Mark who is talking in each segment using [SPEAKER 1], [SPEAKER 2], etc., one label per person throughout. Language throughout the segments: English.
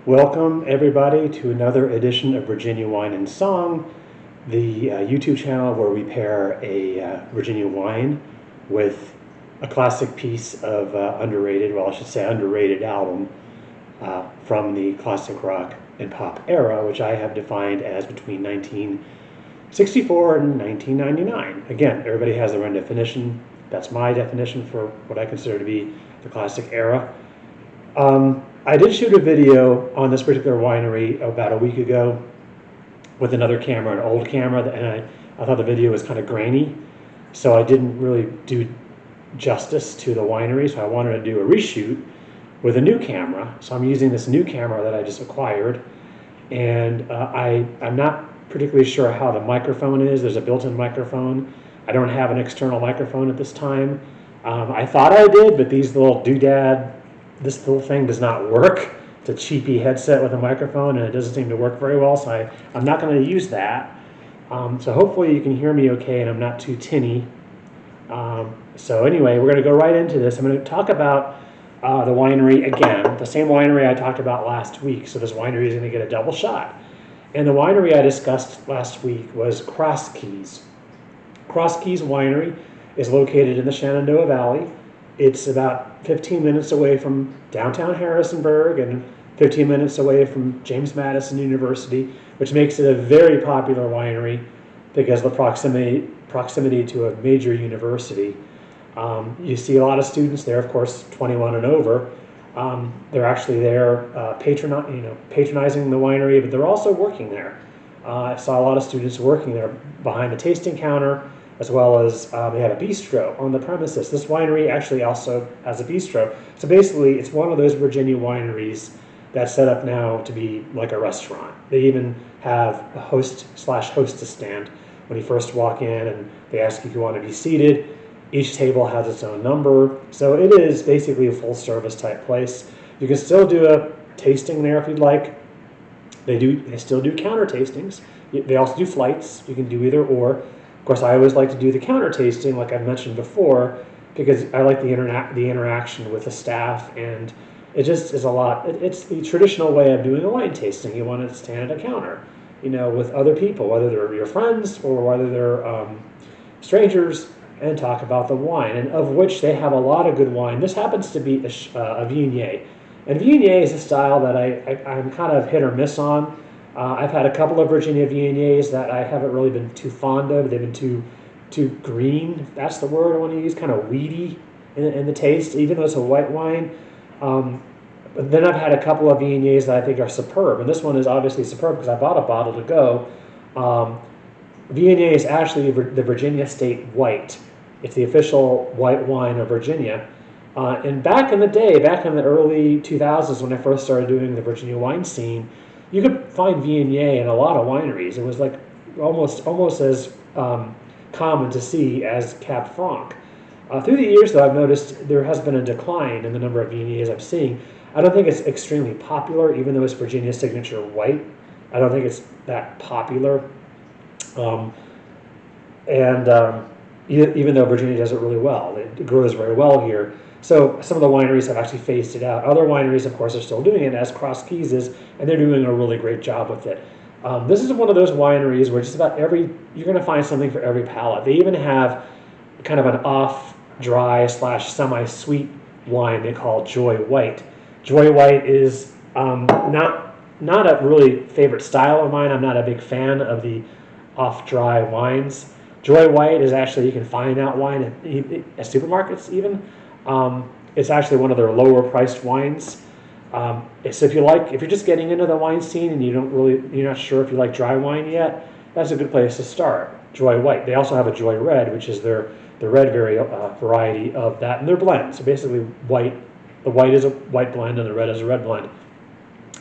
[SPEAKER 1] Welcome, everybody, to another edition of Virginia Wine and Song, the YouTube channel where we pair a Virginia wine with a classic piece of underrated album from the classic rock and pop era, which I have defined as between 1964 and 1999. Again, everybody has their own definition. That's my definition for what I consider to be the classic era. I did shoot a video on this particular winery about a week ago with another camera, an old camera, and I thought the video was kind of grainy, so I didn't really do justice to the winery, so I wanted to do a reshoot with a new camera. So I'm using this new camera that I just acquired, and I'm not particularly sure how the microphone is. There's a built-in microphone. I don't have an external microphone at this time. I thought I did, but this little thing does not work. It's a cheapy headset with a microphone, and it doesn't seem to work very well, so I'm not going to use that. So hopefully you can hear me okay, and I'm not too tinny. So anyway, we're going to go right into this. I'm going to talk about the winery again, the same winery I talked about last week. So this winery is going to get a double shot. And the winery I discussed last week was Cross Keys. Cross Keys Winery is located in the Shenandoah Valley. It's about 15 minutes away from downtown Harrisonburg and 15 minutes away from James Madison University, which makes it a very popular winery because of the proximity to a major university. You see a lot of students there, of course, 21 and over. They're actually there patronizing the winery, but they're also working there. I saw a lot of students working there behind the tasting counter, as well as they have a bistro on the premises. This winery actually also has a bistro. So basically, it's one of those Virginia wineries that's set up now to be like a restaurant. They even have a host/hostess stand when you first walk in, and they ask if you want to be seated. Each table has its own number. So it is basically a full-service type place. You can still do a tasting there if you'd like. They still do counter tastings. They also do flights. You can do either or. Of course, I always like to do the counter tasting, like I mentioned before, because I like the interaction with the staff, and it just is a lot. It's the traditional way of doing a wine tasting. You want to stand at a counter, with other people, whether they're your friends or whether they're strangers, and talk about the wine, and of which they have a lot of good wine. This happens to be a Viognier, and Viognier is a style that I'm kind of hit or miss on. I've had a couple of Virginia Viogniers that I haven't really been too fond of. They've been too green. That's the word I want to use. Kind of weedy in the taste, even though it's a white wine. But then I've had a couple of Viogniers that I think are superb, and this one is obviously superb because I bought a bottle to go. Viognier is actually the Virginia State White. It's the official white wine of Virginia. And back in the day, back in the early 2000s, when I first started doing the Virginia wine scene, you could find Viognier in a lot of wineries. It was like almost as common to see as Cab Franc. Through the years, though, I've noticed there has been a decline in the number of Viogniers I'm seeing. I don't think it's extremely popular, even though it's Virginia Signature White. I don't think it's that popular. Even though Virginia does it really well, it grows very well here. So some of the wineries have actually phased it out. Other wineries, of course, are still doing it, as Cross Keys is, and they're doing a really great job with it. This is one of those wineries where just about you're going to find something for every palate. They even have kind of an off-dry / semi-sweet wine they call Joy White. Joy White is not a really favorite style of mine. I'm not a big fan of the off-dry wines. Joy White is actually, you can find that wine at supermarkets even. It's actually one of their lower priced wines. So if you're just getting into the wine scene and you're not sure if you like dry wine yet, that's a good place to start. Joy White. They also have a Joy Red, which is the red variety of that, and they're blends. So basically the white is a white blend and the red is a red blend.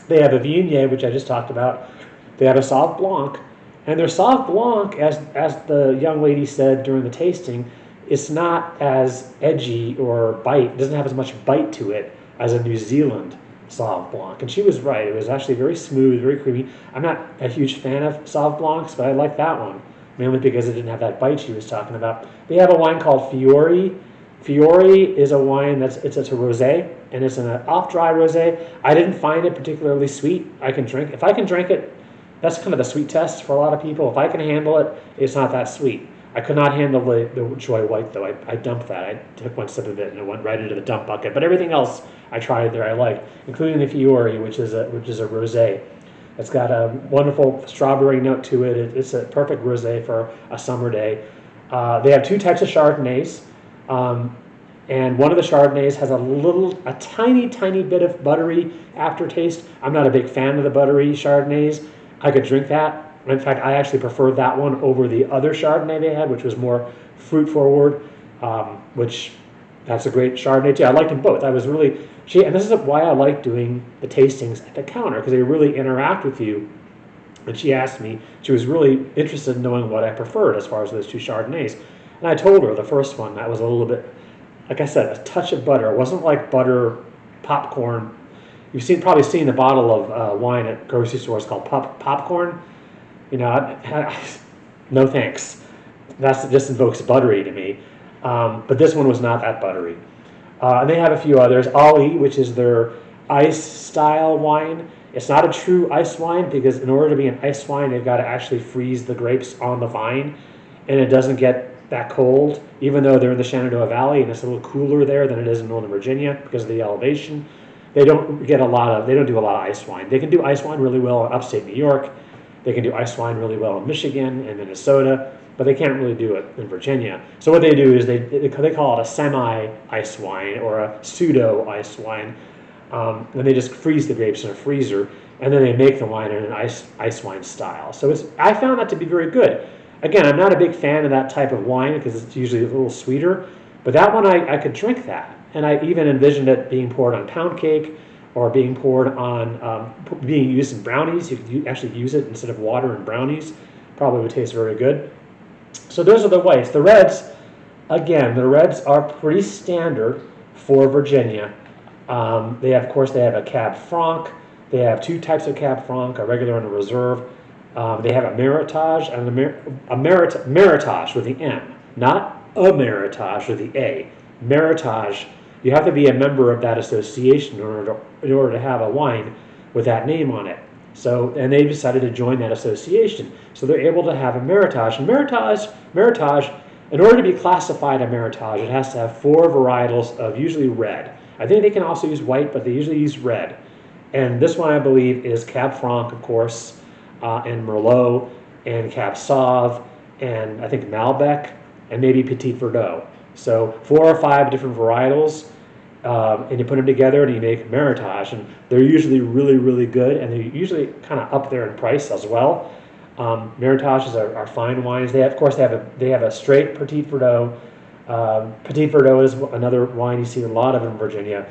[SPEAKER 1] They have a Viognier, which I just talked about. They have a Sauv Blanc. And their Sauv Blanc, as the young lady said during the tasting, it's not as edgy or it doesn't have as much bite to it as a New Zealand Sauv Blanc. And she was right. It was actually very smooth, very creamy. I'm not a huge fan of Sauv Blancs, but I like that one, mainly because it didn't have that bite she was talking about. They have a wine called Fiore. Fiore is a wine it's a rosé. and it's an off-dry rosé. I didn't find it particularly sweet. If I can drink it, that's kind of the sweet test for a lot of people. If I can handle it, it's not that sweet. I could not handle the Joy White though. I dumped that. I took one sip of it and it went right into the dump bucket. But everything else I tried there I liked, including the Fiore, which is a rosé. It's got a wonderful strawberry note to it. It's a perfect rosé for a summer day. They have two types of Chardonnays, and one of the Chardonnays has a tiny bit of buttery aftertaste. I'm not a big fan of the buttery Chardonnays. I could drink that. In fact, I actually preferred that one over the other Chardonnay they had, which was more fruit forward, which that's a great Chardonnay too. I liked them both. And this is why I like doing the tastings at the counter, because they really interact with you. And she asked me, she was really interested in knowing what I preferred as far as those two Chardonnays. And I told her the first one, that was a little bit, like I said, a touch of butter. It wasn't like butter popcorn. You've probably seen the bottle of wine at grocery stores called popcorn. No thanks. That just invokes buttery to me. But this one was not that buttery. And they have a few others. Ali, which is their ice style wine. It's not a true ice wine because in order to be an ice wine, they've got to actually freeze the grapes on the vine, and it doesn't get that cold, even though they're in the Shenandoah Valley and it's a little cooler there than it is in Northern Virginia because of the elevation. They don't do a lot of ice wine. They can do ice wine really well in upstate New York. They can do ice wine really well in Michigan and Minnesota, but they can't really do it in Virginia. So what they do is they call it a semi-ice wine or a pseudo-ice wine, and they just freeze the grapes in a freezer, and then they make the wine in an ice wine style. So I found that to be very good. Again, I'm not a big fan of that type of wine because it's usually a little sweeter, but that one I could drink that, and I even envisioned it being poured on pound cake, or being poured on, being used in brownies. You could actually use it instead of water in brownies. Probably would taste very good. So those are the whites. The reds, again, the reds are pretty standard for Virginia. They have a Cab Franc. They have two types of Cab Franc, a regular and a reserve. They have a Meritage and a Meritage with the M, not a Meritage with the A. Meritage. You have to be a member of that association in order to have a wine with that name on it. So, and they decided to join that association. So they're able to have a Meritage. And Meritage, in order to be classified a Meritage, it has to have 4 varietals of usually red. I think they can also use white, but they usually use red. And this one, I believe, is Cab Franc, of course, and Merlot, and Cab Sauv, and I think Malbec, and maybe Petit Verdot. So 4 or 5 different varietals, and you put them together and you make Meritage, and they're usually really, really good, and they're usually kind of up there in price as well. Meritages are fine wines. They have a straight Petit Verdot. Petit Verdot is another wine you see a lot of in Virginia.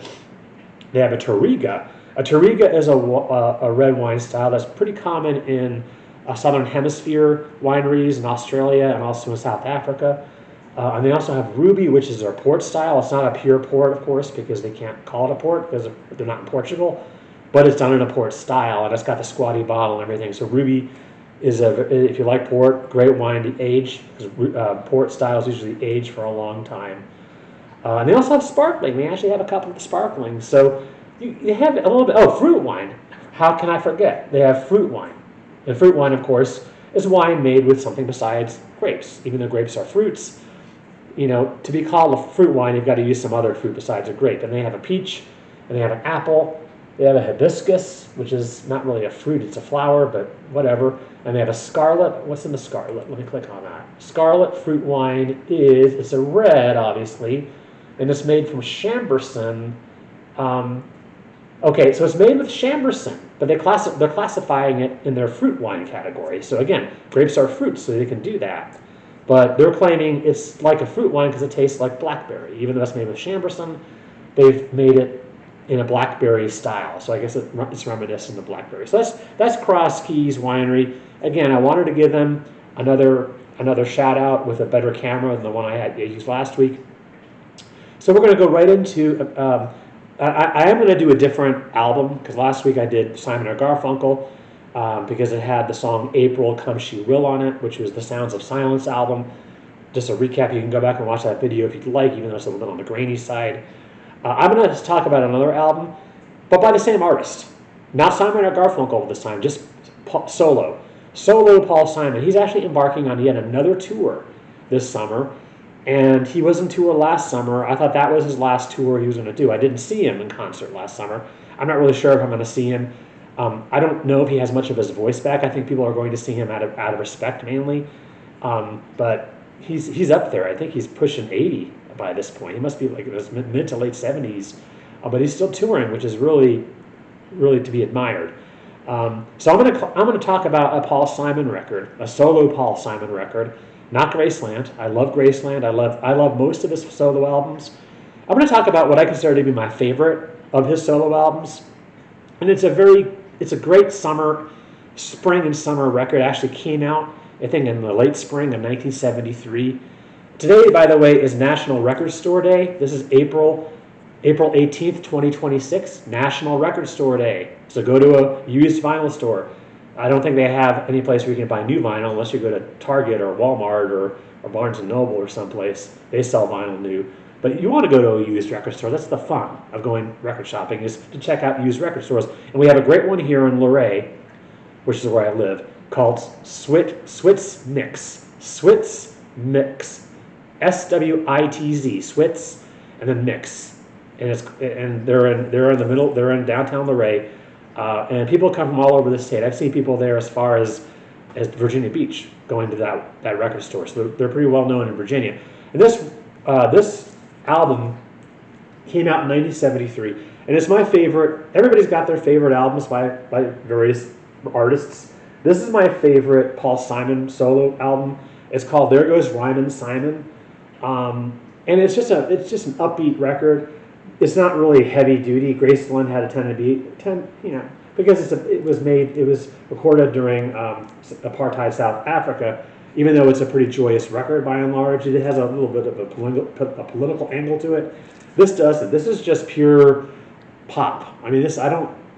[SPEAKER 1] They have a Touriga. A Touriga is a red wine style that's pretty common in Southern Hemisphere wineries in Australia and also in South Africa. And they also have Ruby, which is their port style. It's not a pure port, of course, because they can't call it a port because they're not in Portugal. But it's done in a port style, and it's got the squatty bottle and everything. So Ruby is, if you like port, great wine to age, because port styles usually age for a long time. And they also have sparkling. They actually have a couple of sparklings. So you have a little bit. Oh, fruit wine. How can I forget? They have fruit wine. And fruit wine, of course, is wine made with something besides grapes, even though grapes are fruits. To be called a fruit wine, you've got to use some other fruit besides a grape. And they have a peach, and they have an apple, they have a hibiscus, which is not really a fruit, it's a flower, but whatever. And they have a scarlet. What's in the scarlet? Let me click on that. Scarlet fruit wine it's a red, obviously, and it's made from Chambourcin. Okay, so it's made with Chambourcin, but they're classifying it in their fruit wine category. So again, grapes are fruits, so they can do that. But they're claiming it's like a fruit wine because it tastes like blackberry. Even though it's made with Chambourcin, they've made it in a blackberry style. So I guess it's reminiscent of blackberry. So that's Cross Keys Winery. Again, I wanted to give them another shout out with a better camera than the one I used last week. So we're going to go right into. I am going to do a different album because last week I did Simon & Garfunkel. Because it had the song April Come She Will on it, which was the Sounds of Silence album. Just a recap, you can go back and watch that video if you'd like, even though it's a little bit on the grainy side. I'm going to talk about another album, but by the same artist. Not Simon or Garfunkel this time, just solo. Solo Paul Simon. He's actually embarking on yet another tour this summer, and he was in tour last summer. I thought that was his last tour he was going to do. I didn't see him in concert last summer. I'm not really sure if I'm going to see him. I don't know if he has much of his voice back. I think people are going to see him out of respect mainly, but he's up there. I think he's pushing 80 by this point. He must be like in his mid to late 70s, but he's still touring, which is really to be admired. So I'm gonna talk about a Paul Simon record, a solo Paul Simon record, not Graceland. I love Graceland. I love most of his solo albums. I'm gonna talk about what I consider to be my favorite of his solo albums, and it's a great spring and summer record. It actually came out, I think, in the late spring of 1973. Today, by the way, is National Record Store Day. This is April 18th, 2026, National Record Store Day. So go to a used vinyl store. I don't think they have any place where you can buy new vinyl unless you go to Target or Walmart or Barnes & Noble or someplace. They sell vinyl new. But you want to go to a used record store. That's the fun of going record shopping, is to check out used record stores. And we have a great one here in Luray, which is where I live, called Switz Mix. Switz Mix. SWITZ. Switz and then Mix. And they're in the middle. They're in downtown Luray, and people come from all over the state. I've seen people there as far as Virginia Beach going to that record store. So they're pretty well known in Virginia. And this album came out in 1973, and it's my favorite. Everybody's got their favorite albums by various artists. This is my favorite Paul Simon solo album. It's called "There Goes Rhymin' Simon," and it's just an upbeat record. It's not really heavy duty. Graceland had a because it was recorded during apartheid South Africa. Even though it's a pretty joyous record by and large, it has a little bit of a political angle to it. This doesn't. This is just pure pop. I mean,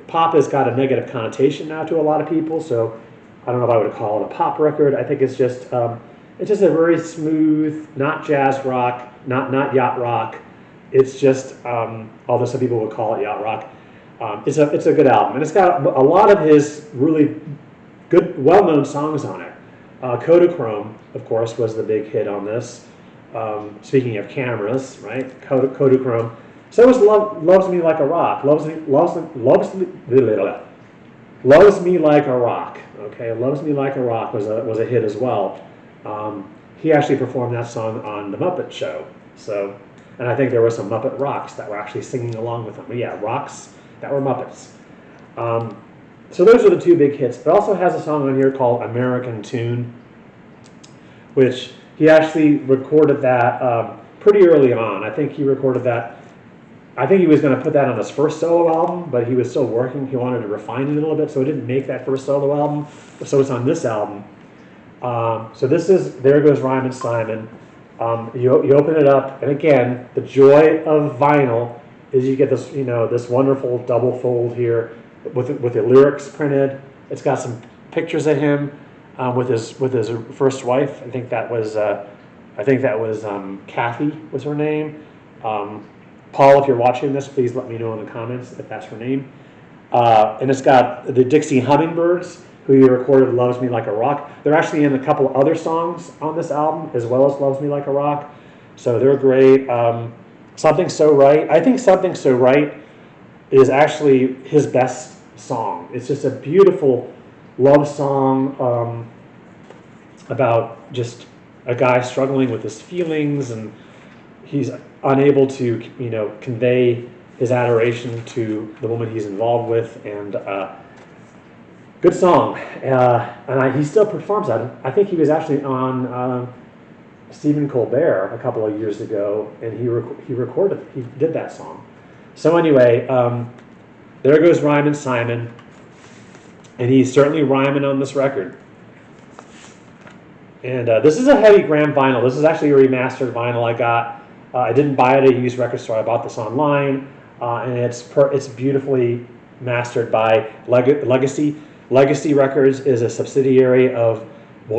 [SPEAKER 1] pop has got a negative connotation now to a lot of people, so I don't know if I would call it a pop record. I think it's just a very smooth, not jazz rock, not yacht rock. It's just, although some people would call it yacht rock, it's a good album, and it's got a lot of his really good, well-known songs on it. Kodachrome, of course, was the big hit on this. Speaking of cameras, right? Kodachrome. So was Loves Me Like a Rock. Loves Me Like a Rock. Okay, Loves Me Like a Rock was a hit as well. He actually performed that song on the Muppet Show. So, and I think there were some Muppet Rocks that were actually singing along with him. But yeah, rocks that were Muppets. So those are the two big hits. It also has a song on here called American Tune, which he actually recorded that pretty early on. I think he recorded that. I think he was going to put that on his first solo album, but he was still working. He wanted to refine it a little bit, so he didn't make that first solo album. So it's on this album. So this is There Goes Rhymin' Simon. You open it up, and again, the joy of vinyl is you get this, this wonderful double fold here with the lyrics printed. It's got some pictures of him with his first wife. I think that was Kathy was her name. Paul, if you're watching this, please let me know in the comments if that's her name. And it's got the Dixie Hummingbirds, who he recorded Loves Me Like a Rock. They're actually in a couple of other songs on this album, as well as Loves Me Like a Rock. So they're great. Something So Right. I think Something So Right is actually his best song. It's just a beautiful love song about just a guy struggling with his feelings, and he's unable to, convey his adoration to the woman he's involved with, and good song. And he still performs that. I think he was actually on Stephen Colbert a couple of years ago, and he did that song. So anyway, There Goes Rhymin' Simon, and he's certainly rhyming on this record. And this is a heavy gram vinyl. This is actually a remastered vinyl I got. I didn't buy it at a used record store. I bought this online, and it's beautifully mastered by Legacy. Legacy Records is a subsidiary of